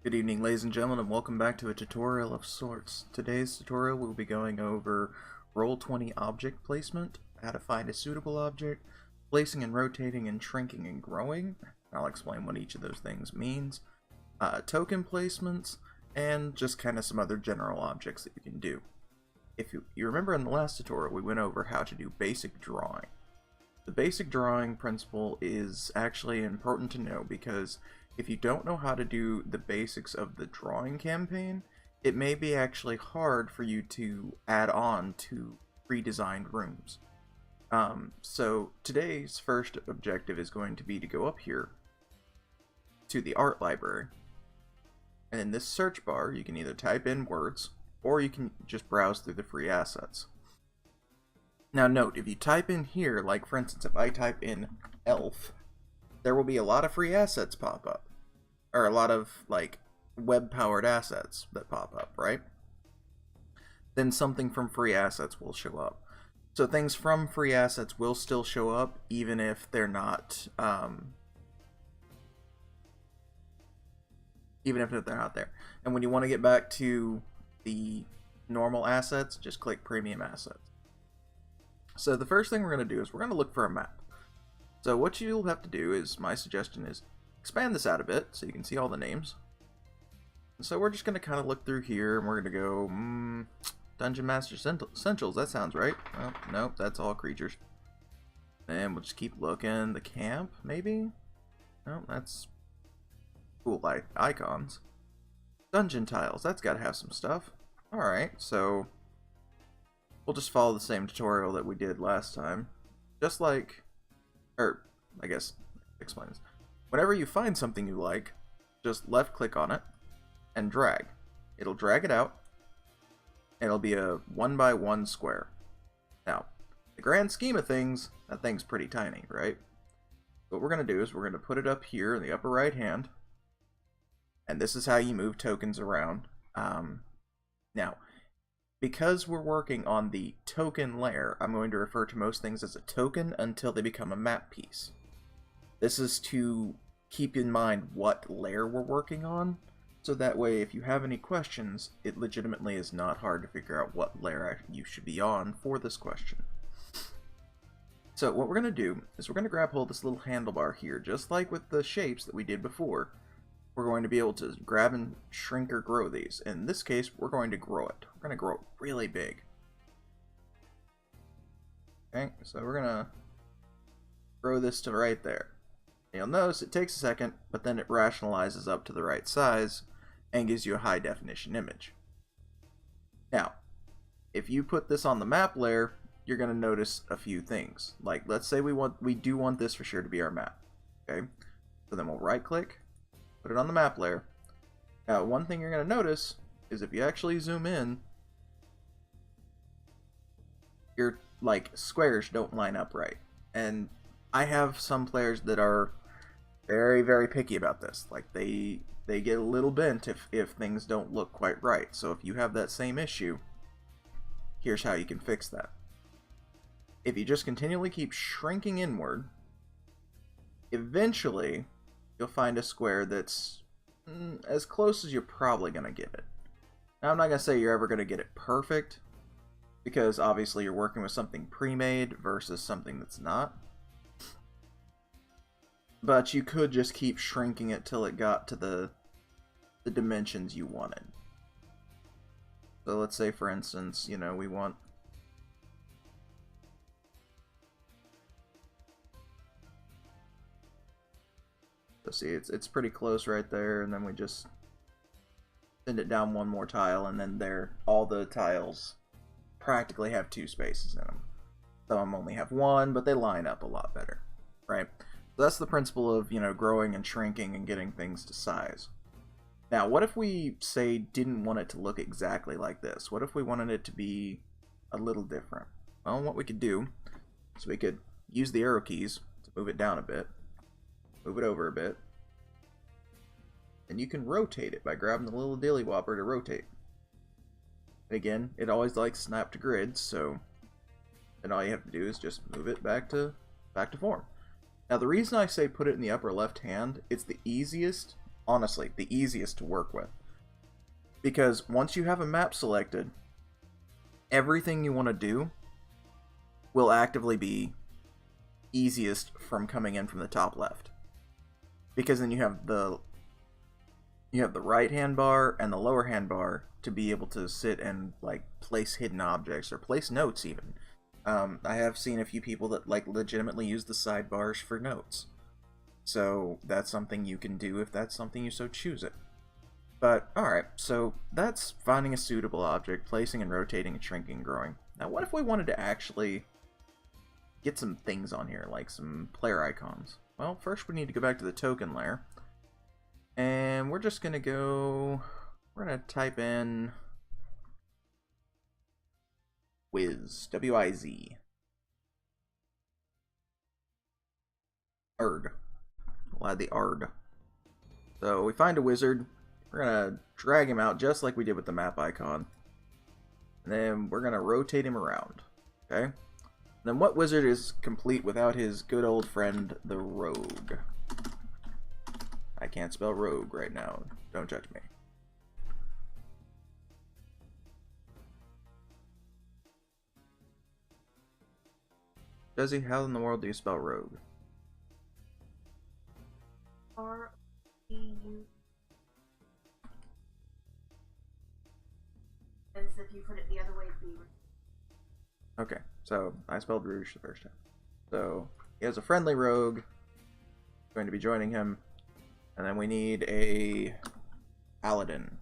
Good evening, ladies and gentlemen, and welcome back to a tutorial of sorts. Today's tutorial we'll be going over Roll20 object placement, how to find a suitable object, placing and rotating and shrinking and growing. I'll explain what each of those things means, token placements, and just kind of some other general objects that you can do. If you remember in the last tutorial, we went over how to do basic drawing. The basic drawing principle is actually important to know because if you don't know how to do the basics of the drawing campaign, it may be actually hard for you to add on to pre-designed rooms. So today's first objective is going to be to go up here to the art library. And in this search bar, you can either type in words or you can just browse through the free assets. Now note, if you type in here, like for instance, if I type in elf, there will be a lot of free assets pop up. Or a lot of, like, web-powered assets that pop up, right? Then something from free assets will show up. So things from free assets will still show up, even if they're not, there. And when you want to get back to the normal assets, just click premium assets. So the first thing we're going to do is we're going to look for a map. So what you'll have to do is, my suggestion is, expand this out a bit so you can see all the names. And so we're just going to kind of look through here and we're going to go, Dungeon Master Essentials, that sounds right. Well, nope, that's all creatures. And we'll just keep looking. The camp, maybe? No, that's cool icons. Dungeon tiles, that's got to have some stuff. Alright, so we'll just follow the same tutorial that we did last time. Just like, or I guess, explain this. Whenever you find something you like, just left click on it and drag. It'll drag it out and it'll be a 1x1 square. Now, the grand scheme of things, that thing's pretty tiny, right? What we're going to do is we're going to put it up here in the upper right hand, and this is how you move tokens around. Now, because we're working on the token layer, I'm going to refer to most things as a token until they become a map piece. This is to keep in mind what layer we're working on, so that way if you have any questions, it legitimately is not hard to figure out what layer you should be on for this question. So what we're going to do is we're going to grab hold of this little handlebar here, just like with the shapes that we did before. We're going to be able to grab and shrink or grow these. In this case, we're going to grow it. We're going to grow it really big. Okay, so we're going to grow this to right there. You'll notice it takes a second, but then it rationalizes up to the right size and gives you a high definition image. Now, if you put this on the map layer, you're going to notice a few things. Like, let's say we do want this for sure to be our map. Okay, so then we'll right click, put it on the map layer. Now, one thing you're going to notice is if you actually zoom in, your like squares don't line up right. And I have some players that are very, very picky about this. Like they get a little bent if things don't look quite right. So if you have that same issue, here's how you can fix that. If you just continually keep shrinking inward, eventually you'll find a square that's as close as you're probably going to get it. Now I'm not going to say you're ever going to get it perfect, because obviously you're working with something pre-made versus something that's not. But you could just keep shrinking it till it got to the dimensions you wanted. So let's say, for instance, you know, we want... So see, it's pretty close right there, and then we just send it down one more tile, and then there, all the tiles practically have 2 spaces in them. Some of them only have 1, but they line up a lot better, right? So that's the principle of, you know, growing and shrinking and getting things to size. Now, what if we, say, didn't want it to look exactly like this? What if we wanted it to be a little different? Well, what we could do is we could use the arrow keys to move it down a bit, move it over a bit, and you can rotate it by grabbing the little dilly whopper to rotate. And again, it always likes snap to grid, so then all you have to do is just move it back to form. Now the reason I say put it in the upper left hand, it's the easiest honestly, the easiest to work with. Because once you have a map selected, everything you want to do will actively be easiest from coming in from the top left. Because then you have the right hand bar and the lower hand bar to be able to sit and like place hidden objects or place notes even. I have seen a few people that like legitimately use the sidebars for notes. So that's something you can do if that's something you so choose it. But, alright, so that's finding a suitable object, placing and rotating and shrinking and growing. Now what if we wanted to actually get some things on here, like some player icons? Well, first we need to go back to the token layer. And we're just going to go... We're going to type in... Wiz. W-I-Z. Erd. We'll add the Ard. So we find a wizard. We're going to drag him out just like we did with the map icon. And then we're going to rotate him around. Okay? And then what wizard is complete without his good old friend, the rogue? I can't spell rogue right now. Don't judge me. Jesse, how in the world do you spell rogue? R-E-U. As if you put it the other way, it'd be... Okay, so I spelled rouge the first time. So he has a friendly rogue going to be joining him, and then we need a paladin.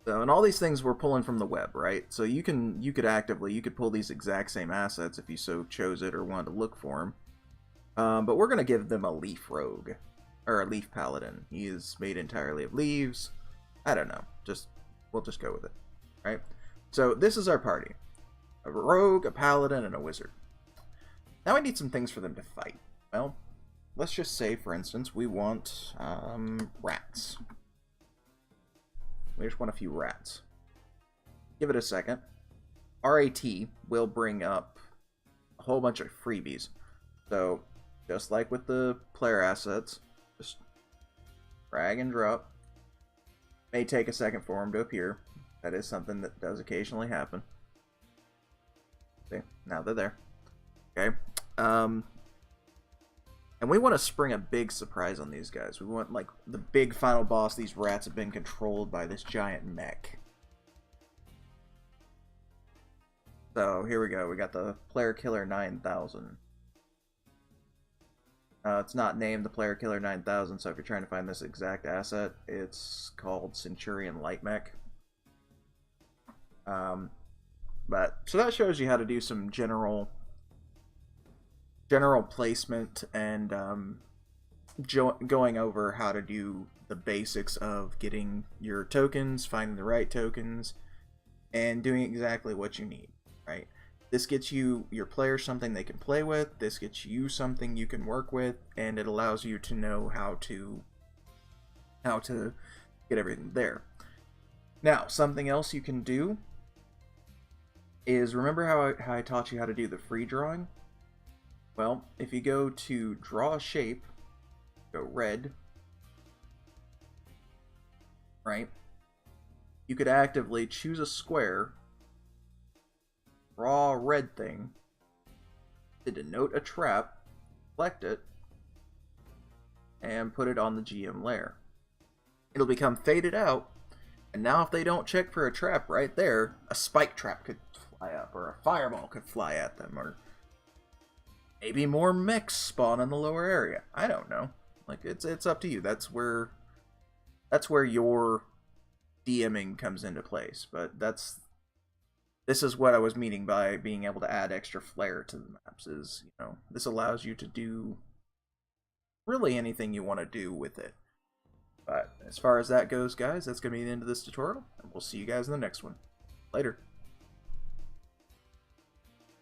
So, and all these things we're pulling from the web, right? So you could pull these exact same assets if you so chose it or wanted to look for them. But we're gonna give them a leaf rogue or a leaf paladin. He is made entirely of leaves. I don't know. We'll just go with it, right? So this is our party: a rogue, a paladin, and a wizard. Now we need some things for them to fight. Well, let's just say, for instance, we want rats. We just want a few rats. Give it a second. RAT will bring up a whole bunch of freebies. So, just like with the player assets, just drag and drop. May take a second for them to appear. That is something that does occasionally happen. See, now they're there. Okay. And we want to spring a big surprise on these guys. We want, like, the big final boss. These rats have been controlled by this giant mech. So, here we go. We got the Player Killer 9000. It's not named the Player Killer 9000, so if you're trying to find this exact asset, it's called Centurion Light Mech. So that shows you how to do some general placement and going over how to do the basics of getting your tokens, finding the right tokens, and doing exactly what you need, right? This gets you, your players, something they can play with. This gets you something you can work with, and it allows you to know how to get everything there. Now, something else you can do is, remember how I taught you how to do the free drawing? Well, if you go to draw a shape, go red, right? You could actively choose a square, draw a red thing, to denote a trap, select it, and put it on the GM layer. It'll become faded out, and now if they don't check for a trap right there, a spike trap could fly up, or a fireball could fly at them, or maybe more mechs spawn in the lower area. I don't know. Like, it's up to you. That's where your DMing comes into place. But this is what I was meaning by being able to add extra flair to the maps. Is, you know, this allows you to do really anything you want to do with it. But as far as that goes, guys, that's going to be the end of this tutorial, and we'll see you guys in the next one. Later.